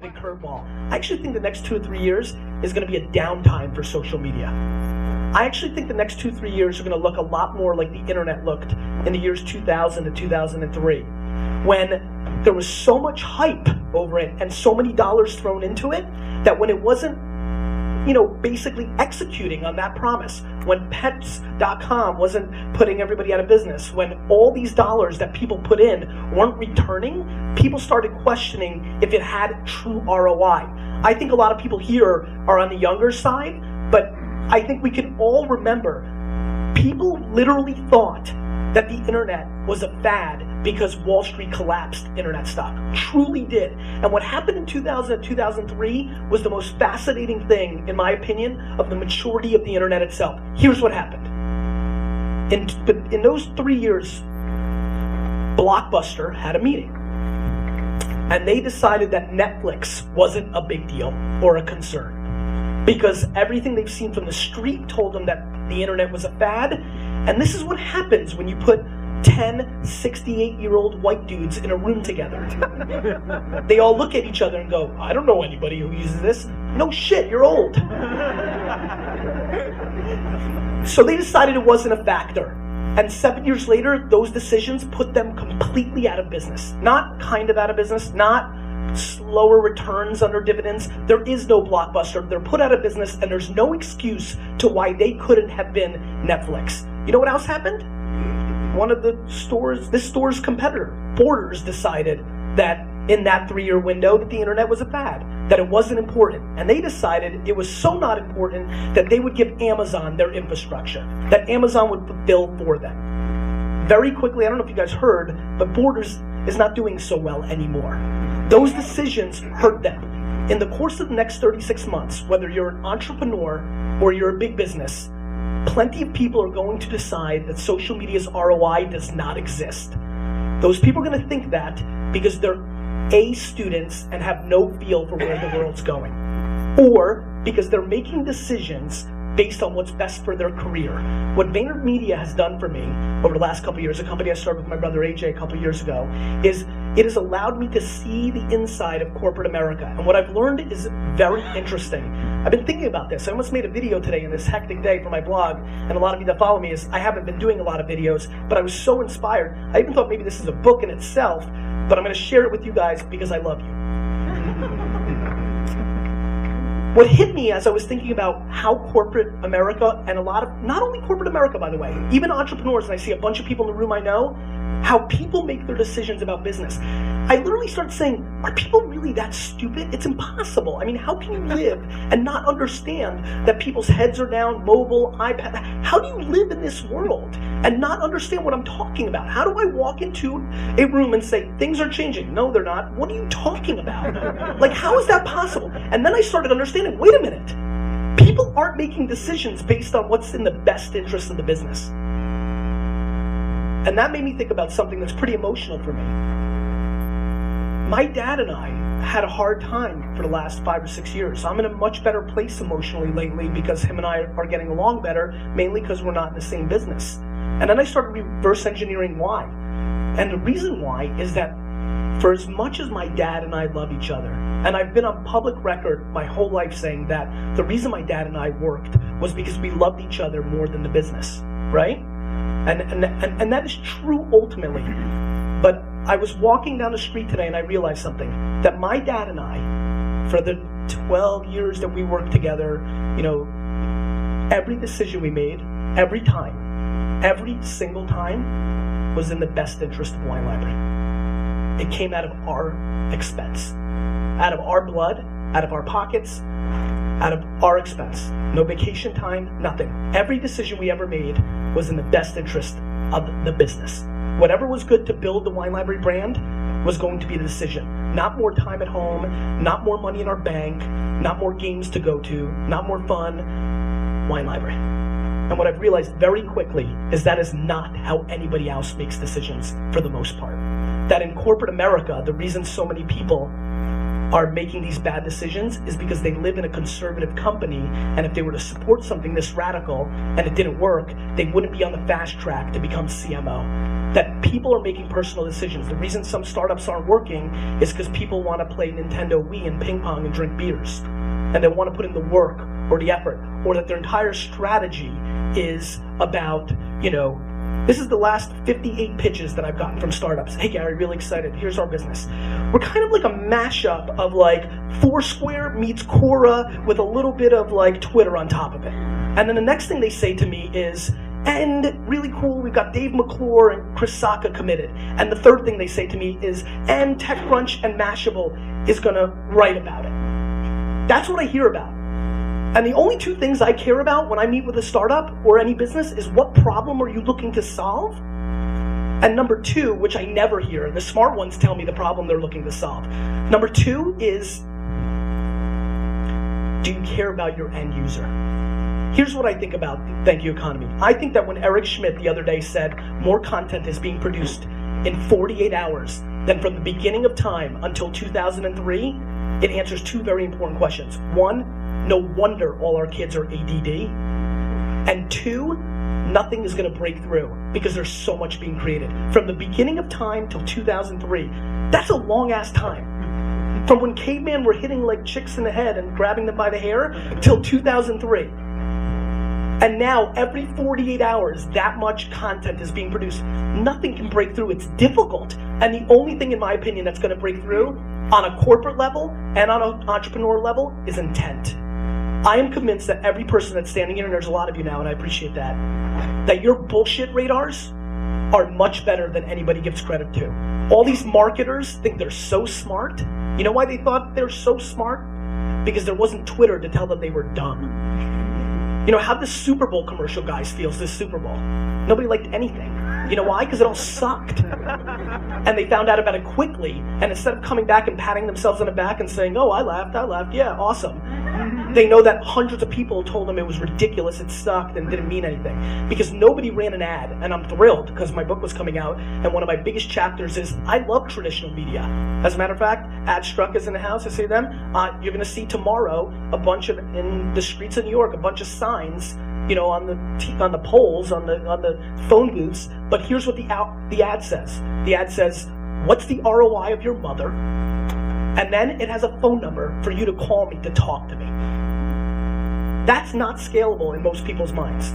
big curveball. I actually think the next 2 or 3 years is going to be a downtime for social media. I actually think the next 2 or 3 years are going to look a lot more like the internet looked in the years 2000 to 2003, when there was so much hype over it and so many dollars thrown into it that when it wasn't, basically executing on that promise, when pets.com wasn't putting everybody out of business, when all these dollars that people put in weren't returning, people started questioning if it had true ROI. I think a lot of people here are on the younger side, but I think we can all remember people literally thought that the internet was a fad because Wall Street collapsed internet stock. Truly did. And what happened in 2000 and 2003 was the most fascinating thing, in my opinion, of the maturity of the internet itself. Here's what happened. In those 3 years, Blockbuster had a meeting. And they decided that Netflix wasn't a big deal or a concern, because everything they've seen from the street told them that the internet was a fad. And this is what happens when you put 10 68-year-old white dudes in a room together. They all look at each other and go, I don't know anybody who uses this. No shit, you're old. So they decided it wasn't a factor. And 7 years later, those decisions put them completely out of business. Not kind of out of business, not slower returns under dividends. There is no Blockbuster. They're put out of business, and there's no excuse to why they couldn't have been Netflix. You know what else happened? One of this store's competitor, Borders, decided that in that 3-year window that the internet was a fad, that it wasn't important. And they decided it was so not important that they would give Amazon their infrastructure, that Amazon would fulfill for them. Very quickly, I don't know if you guys heard, but Borders is not doing so well anymore. Those decisions hurt them. In the course of the next 36 months, whether you're an entrepreneur or you're a big business, plenty of people are going to decide that social media's ROI does not exist. Those people are going to think that because they're A, students and have no feel for where the world's going, or because they're making decisions based on what's best for their career. What VaynerMedia has done for me over the last couple of years, a company I started with my brother AJ a couple of years ago, is it has allowed me to see the inside of corporate America. And what I've learned is very interesting. I've been thinking about this. I almost made a video today in this hectic day for my blog, and a lot of you that follow me I haven't been doing a lot of videos, but I was so inspired. I even thought maybe this is a book in itself, but I'm going to share it with you guys because I love you. What hit me as I was thinking about how corporate America, and a lot of, not only corporate America, by the way, even entrepreneurs, and I see a bunch of people in the room I know, how people make their decisions about business. I literally started saying, are people really that stupid? It's impossible. I mean, how can you live and not understand that people's heads are down, mobile, iPad? How do you live in this world and not understand what I'm talking about? How do I walk into a room and say, things are changing? No, they're not. What are you talking about? Like, how is that possible? And then I started understanding, wait a minute. People aren't making decisions based on what's in the best interest of the business. And that made me think about something that's pretty emotional for me. My dad and I had a hard time for the last 5 or 6 years. I'm in a much better place emotionally lately because him and I are getting along better, mainly because we're not in the same business. And then I started reverse engineering why. And the reason why is that for as much as my dad and I love each other, and I've been on public record my whole life saying that the reason my dad and I worked was because we loved each other more than the business, right? And that is true ultimately. But I was walking down the street today and I realized something, that my dad and I, for the 12 years that we worked together, every decision we made, every time, every single time, was in the best interest of Wine Library. It came out of our expense, out of our blood, out of our pockets, out of our expense. No vacation time, nothing. Every decision we ever made was in the best interest of the business. Whatever was good to build the Wine Library brand was going to be the decision. Not more time at home, not more money in our bank, not more games to go to, not more fun. Wine Library. And what I've realized very quickly is that is not how anybody else makes decisions for the most part. That in corporate America, the reason so many people are making these bad decisions is because they live in a conservative company, and if they were to support something this radical and it didn't work, they wouldn't be on the fast track to become CMO. That people are making personal decisions. The reason some startups aren't working is because people want to play Nintendo Wii and ping pong and drink beers, and they want to put in the work or the effort, or that their entire strategy is about, this is the last 58 pitches that I've gotten from startups. Hey Gary, really excited. Here's our business. We're kind of like a mashup of like Foursquare meets Quora with a little bit of like Twitter on top of it. And then the next thing they say to me is, and really cool, we've got Dave McClure and Chris Sacca committed. And the third thing they say to me is, and TechCrunch and Mashable is gonna write about it. That's what I hear about. And the only two things I care about when I meet with a startup or any business is what problem are you looking to solve? And number two, which I never hear, the smart ones tell me the problem they're looking to solve. Number two is, do you care about your end user? Here's what I think about the thank you economy. I think that when Eric Schmidt the other day said more content is being produced in 48 hours than from the beginning of time until 2003, it answers two very important questions. One, no wonder all our kids are ADD. And two, nothing is going to break through because there's so much being created. From the beginning of time till 2003, that's a long ass time. From when cavemen were hitting like chicks in the head and grabbing them by the hair till 2003. And now every 48 hours, that much content is being produced. Nothing can break through. It's difficult. And the only thing, in my opinion, that's going to break through on a corporate level and on an entrepreneur level is intent. I am convinced that every person that's standing here, and there's a lot of you now, and I appreciate that your bullshit radars are much better than anybody gives credit to. All these marketers think they're so smart. You know why they thought they're so smart? Because there wasn't Twitter to tell them they were dumb. How the Super Bowl commercial guys feels this Super Bowl. Nobody liked anything. You know why? Because it all sucked. And they found out about it quickly, and instead of coming back and patting themselves on the back and saying, oh, I laughed, yeah, awesome. They know that hundreds of people told them it was ridiculous, it sucked, and didn't mean anything. Because nobody ran an ad, and I'm thrilled because my book was coming out, and one of my biggest chapters is, I love traditional media. As a matter of fact, AdStruck is in the house, I say to them, you're gonna see tomorrow a bunch of, in the streets of New York, a bunch of signs, on the poles, on the phone booths. But here's what the ad says. The ad says, what's the ROI of your mother? And then it has a phone number for you to call me to talk to me. That's not scalable in most people's minds.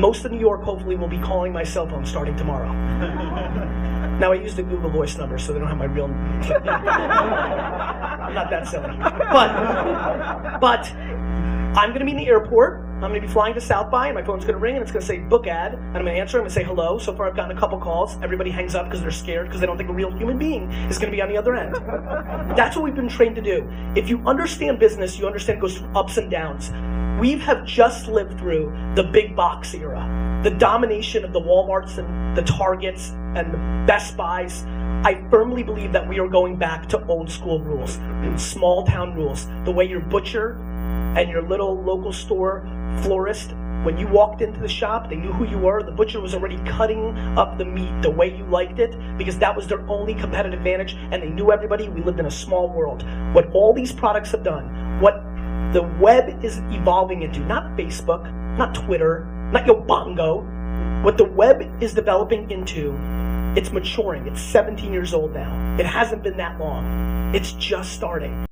Most of New York hopefully will be calling my cell phone starting tomorrow. Now I use the Google Voice number so they don't have my real I'm not that silly. But I'm going to be in the airport. I'm going to be flying to South by, and my phone's going to ring, and it's going to say book ad, and I'm going to answer. I'm going to say hello. So far, I've gotten a couple calls. Everybody hangs up because they're scared because they don't think a real human being is going to be on the other end. That's what we've been trained to do. If you understand business, you understand it goes through ups and downs. We have just lived through the big box era, the domination of the Walmarts and the Targets and the Best Buys. I firmly believe that we are going back to old school rules, small town rules, the way your butcher and your little local store florist, when you walked into the shop, they knew who you were. The butcher was already cutting up the meat the way you liked it because that was their only competitive advantage, and they knew everybody. We lived in a small world. What all these products have done, what the web is evolving into, not Facebook, not Twitter, not Yobongo, what the web is developing into, it's maturing. It's 17 years old now. It hasn't been that long. It's just starting.